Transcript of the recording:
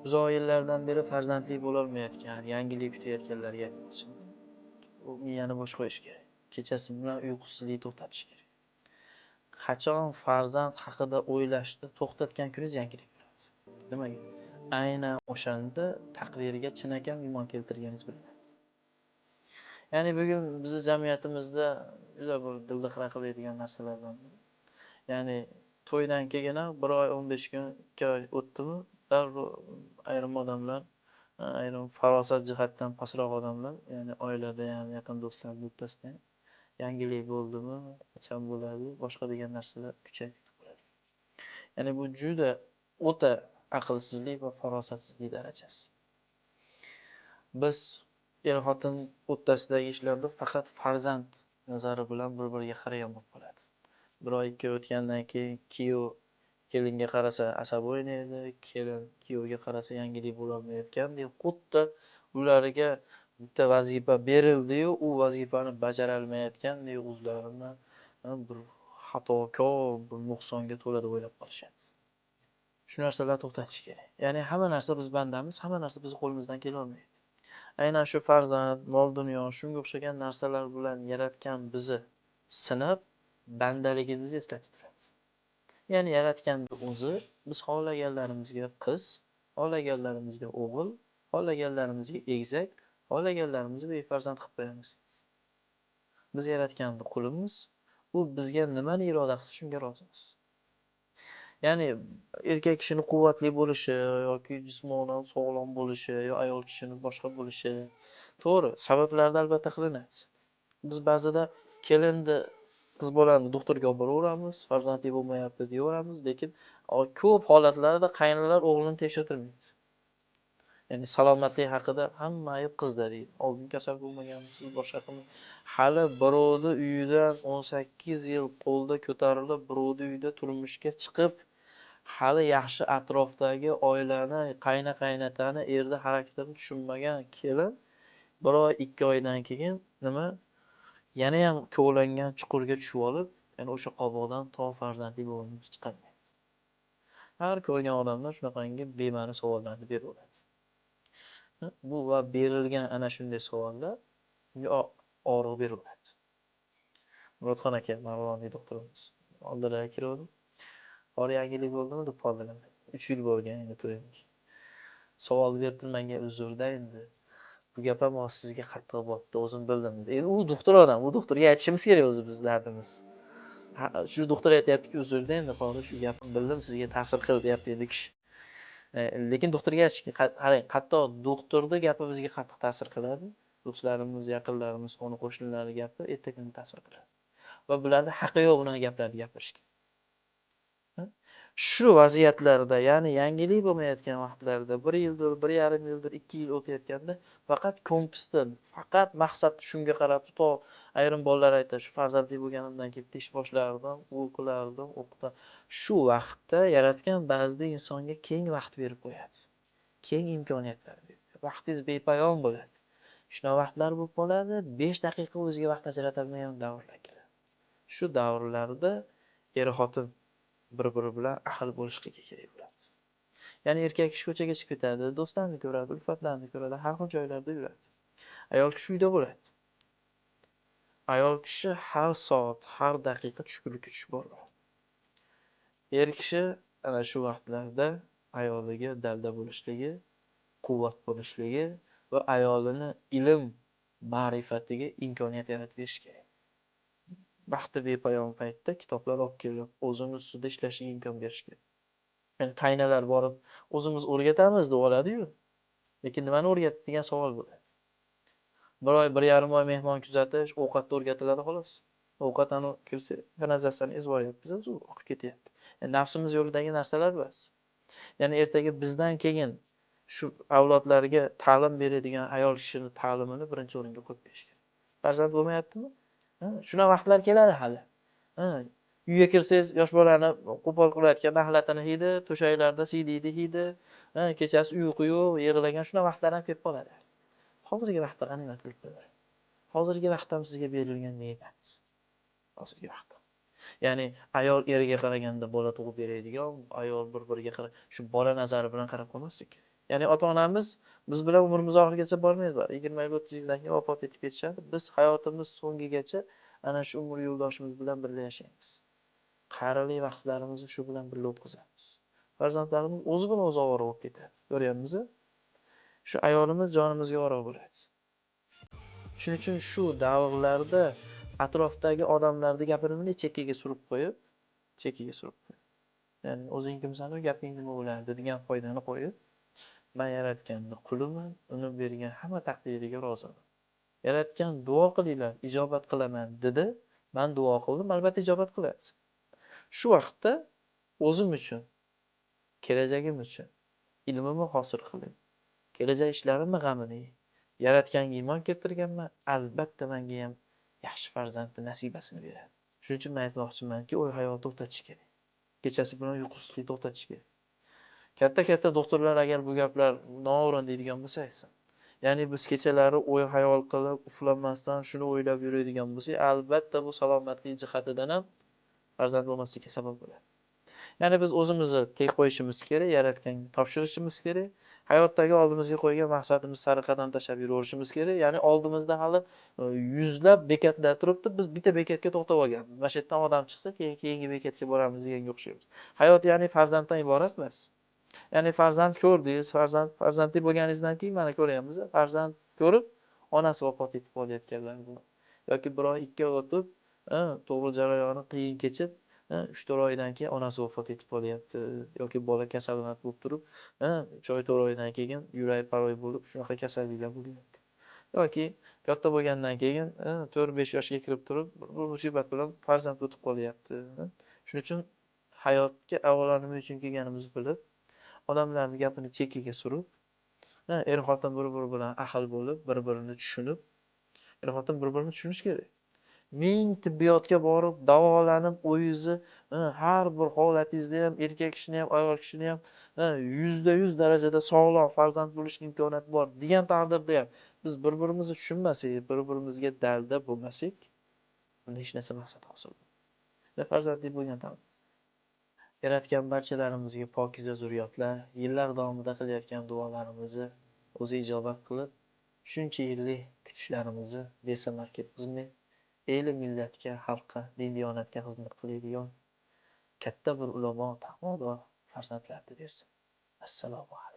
uzoq yillardan beri farzandli bo'lolmayotgan, yangilik kutayotganlarga aytmoqchiman. U miyani bo'sh qo'yish kerak. Kechasi bilan uyqusizlikni to'xtatish kerak. Qachon farzand haqida o'ylashni to'xtatgan kuningiz yangilik bo'ladi. Nimaga? Aynan o'shanda taqdiriga chinakam iymon keltirganingiz bilinadi. Ya'ni bugun bizning jamiyatimizda juda bir dilni xira qiladigan narsalardan biri. Ya'ni to'ydan keyin 1 oy 15 kun, 2 oy o'tdimi, ayrim odamlar, ayrim farosat jihatdan pastroq odamlar, ya'ni oilada ham, yaqin do'stlar o'rtasida ham yangilik bo'ldimi, qachon bo'ladi, boshqa degan narsalar kuchayib ketadi. Ya'ni bu juda o'ta aqlsizlik va farosatsizlik darajasi. Biz er-xotin o'rtasidagi ishlarda faqat farzand nazari bilan bir-biriga qaragan bo'lib qoladi. 1 oy 2 oy o'tgandan keyin kuyov kelinga qarasa asab o'ynaydi, kelin kuyovga qarasa yangilik bo'lolmayotgandek, xuddi ularga bitta vazifa berildi-yu, u vazifani bajara olmayotgandek o'zlarini bir xatokor, bir nuqsonga to'la deb o'ylab qolishadi. Shu narsalarni to'xtatish kerak. Ya'ni hamma narsa biz bandamiz, hamma narsa biz qo'limizdan kela olmaydi. Aynan shu farzand, mol dunyo, shunga o'xshagan narsalar bilan yaratgan bizni sinab, bandaligimizni eslatib turadi. Ya'ni yaratganning o'zi biz xohlaganlarimizga qiz, xohlaganlarimizga o'g'il, xohlaganlarimizga egizak, xohlaganlarimizni befarzand qilib qo'yamiz. Biz yaratganning qulimiz, u bizga nimani iroda qilsa shunga rozimiz. Ya'ni erkak kishining quvvatli bo'lishi yoki jismonan sog'lom bo'lishi yo ayol kishining boshqa bo'lishi to'g'ri, sabablarda albatta qilinadi. Biz ba'zida kelinni, qiz bolani doktorga olib boraveramiz, farzandli bo'lmayapti deyaveramiz, lekin ko'p holatlarda qaynonalar o'g'lini tekshirtirmaydi. Ya'ni salomatlik haqida hamma ayb qizda deydi. Oldin kasal bo'lmaganmisiz, boshqa qilmang. Hali birovni uyidan 18 yil qo'lda ko'tarilib, birovni uyida turmushga chiqib, hali yaxshi atrofdagi oilani, qayna-qaynatani, erni xarakterini tushunmagan kelin 1 oy 2 oydan keyin nima? Yana ham kovlangan chuqurga tushib olib, yana o'sha qoboqdan to farzandli bo'lib chiqadi. Har ko'rgan odamlar shunaqangi bema'ni savollarni beraveradi. Bu va berilgan ana shunday savollar og'riq beraveradi. Murodxon aka, Marg'ilonlik doktorimiz oldilariga kirdim. Hor yangilik bo'ldimi deb qoldilar. 3 yil bo'lgan endi to'yimiz. Savol berdim menga uzrda endi. Bu gap ham sizga qattiq botdi, o'zim bildim. Endi u doktor odam, u doktorga aytishimiz kerak o'zi biz dardimiz. Shu doktor aytayaptiki, uzrda endi hozir shu gapni bildim, sizga ta'sir qildi deyapti endi kishi. Lekin doktorga aytishga qarang, hatto doktorning gapi bizga qattiq ta'sir qiladi. Do'stlarimiz, yaqinlarimiz, qo'ni-qo'shnilarning gapi ertaga ta'sir qiladi. Va bularda haqqi yo'q bunaqa gaplarni gapirishga. Shu vaziyatlarda, ya'ni yangilik bo'lmayotgan vaqtlarda, 1 yildir, 1,5 yildir, 2 yil o'tayotganda faqat kompasdan, faqat maqsad shunga qarab, to ayrim bolalar aytadi, shu farzandli bo'lganimdan keyin ish boshlardim, u qilardim, o'qida. Shu vaqtda yaratgan ba'zida insonga keng vaqt berib qo'yadi. Keng imkoniyatlar beradi. Vaqtingiz bepoyon bo'ladi. Shuna vaqtlar bo'lib qoladi, 5 daqiqa o'ziga vaqt ajrata olmagan davrlar keladi. Shu davrlarda er-xotin bir-biri bilan ahil bo'lishligi kerak bo'ladi. Ya'ni erkak kishi ko'chaga chiqib ketadi, do'stlarni ko'radi, ulfatlarni ko'radi, har xil joylarda yuradi. Ayol kishi uyda bo'ladi. Ayol kishi har soat, har daqiqa tushkunlikka tushib boradi. Er kishi ana shu vaqtlarda ayoliga dalda bo'lishligi, quvvat bo'lishligi va ayolini ilm, ma'rifatiga imkoniyat yaratib berish kerak. Vaqti bepoyon paytda kitoblar olib kelib, o'zimiz ustida ishlashiga imkon berish kerak. Ya'ni qaynalar borib, o'zimiz o'rgatamiz deb oladi-yu. Lekin nimani o'rgatdi degan savol bo'ladi. 1 oy, 1,5 oy mehmon kuzatish, ovqatni o'rgatiladi xolos. Ovqat anu kirsa, kanalizasiyani ezib olyapmiz, suv oqib ketyapti. Ya'ni nafsimiz yo'lidagi narsalar bas. Ya'ni ertaga bizdan keyin shu avlodlarga ta'lim beradigan ayol kishining ta'limini birinchi o'ringa qo'yib berish kerak. Farzand bo'lmayaptimi? Shuna vaqtlar keladi hali. Uyga kirsangiz, yosh bolani qo'pol qilayotgan mahlatini hidi, to'shaklarda siydiydi hidi, kechasi uyqu yo'q, yig'lagan shuna vaqtlar ham kelib qoladi. Hozirgi vaqtda g'animat qilib qo'ying. Hozirgi vaqt ham sizga berilgan ne'mat. Hozirgi vaqt. Ya'ni ayol eriga qaraganda bola tug'ib beradigan, ayol bir-biriga qarab, shu bola nazari bilan qarab qolmaslik kerak. Ya'ni ota-onamiz biz bilan umrimiz oxirigacha bormaydilar. 20-30 yildan keyin vafot etib ketishadi. Biz hayotimiz so'ngigacha ana shu umr yo'ldoshimiz bilan birga yashaymiz. Qarili vaqtlarimizni shu bilan birga o'tkazamiz. Farzandlarimiz o'zi bilan o'zi ovora bo'lib ketadi. Ko'ryapmiz? Shu ayolimiz jonimizga oro bo'ladi. Shuning uchun shu davrlarda atrofdagi odamlarning gapirini chekkaga surib qo'yib, ya'ni o'zing kimsan, gaping nima bo'ladi degan foydani qo'yib, men yaratganni quliman, uni bergan hamma taqdiriga roziman. Yaratgan duo qilinglar, ijobat qilaman dedi. Men duo qildim, albatta ijobat qilasiz. Shu vaqtda o'zim uchun, kelajagim uchun ilmimni hosil qilib, kelajak ishlarimni g'amini yaratganga iymon keltirganman, albatta menga ham yaxshi farzandni nasibasini beradi. Shuning uchun men aytmoqchimanki, o'y hayotni to'xtatish kerak. Kechasi bilan uyqusizlikni to'xtatish kerak. Katta doktorlar agar bu gaplar noo'rin deydigan bo'lsa aytsin. Ya'ni biz kechalari o'y hayol qilib, uxlamasdan shuni o'ylab yuradigan bo'lsak, albatta bu salomatlik jihatidan ham farzand bo'lmaslikka sabab bo'ladi. Ya'ni biz o'zimizni teng qo'yishimiz kerak, yaratganga topshirishimiz kerak. Hayotdagi oldimizga qo'ygan maqsadimiz sari qadam tashlab yuraverishimiz kerak. Ya'ni oldimizda hali yuzlab bekatlar turibdi, biz bitta bekatga to'xtab olganmiz. Mana shu yerdan odam chiqsa, keyingi bekatga boramiz deganga o'xshaymiz. Hayot ya'ni farzanddan iborat emas. Ya'ni farzand ko'rdingiz, farzandli bo'lganingizdan keyin mana ko'ryapmiz, farzand ko'rib onasi vafot etib qolayotganlar bor. Yoki bir oy, 2 oy o'tib, tug'ruq jarayoni qiyin kechib, 3-4 oydan keyin onasi vafot etib qolyapti. Yoki bola kasallanib bo'lib turib, 3 oy, 4 oydan keyin yurak paroy bo'lib, shunaqa kasalliklar bo'lyapti. Yoki katta bo'lgandan keyin 4-5 yoshga kirib turib, bir musibat bilan farzand o'tib qolyapti. Shuning uchun hayotga avvalo nima uchun kelganimizni bilib, odamlarning gapini chekkaga surib, er-xotin bir-biri bilan ahil bo'lib, bir-birini tushunib, er-xotin bir-birini tushunish kerak. Ming tibbiyotga borib, davolanib, o'zingizni har bir holatingizda ham erkak kishini ham, ayol kishini ham 100% darajada sog'lom farzand bo'lish imkoniyati bor degan taqdirda ham biz bir-birimizni tushunmasak, bir-birimizga dalda bo'lmasak, unda hech narsa maqsad hosil bo'lmaydi. Farzandli bo'lgan taqdirda yaratgan barchalarimizga pokiza zurriyotlar, yillar davomida qilayotgan duolarimizni o'zi ijobat qilib, shuncha yillik kutishlarimizni besamar ketkazmay, eli millatga, xalqqa, din-diyonatga xizmat qiladigan katta bir ulamo, taqvodor farzandlarni bersin. Assalomu alaykum.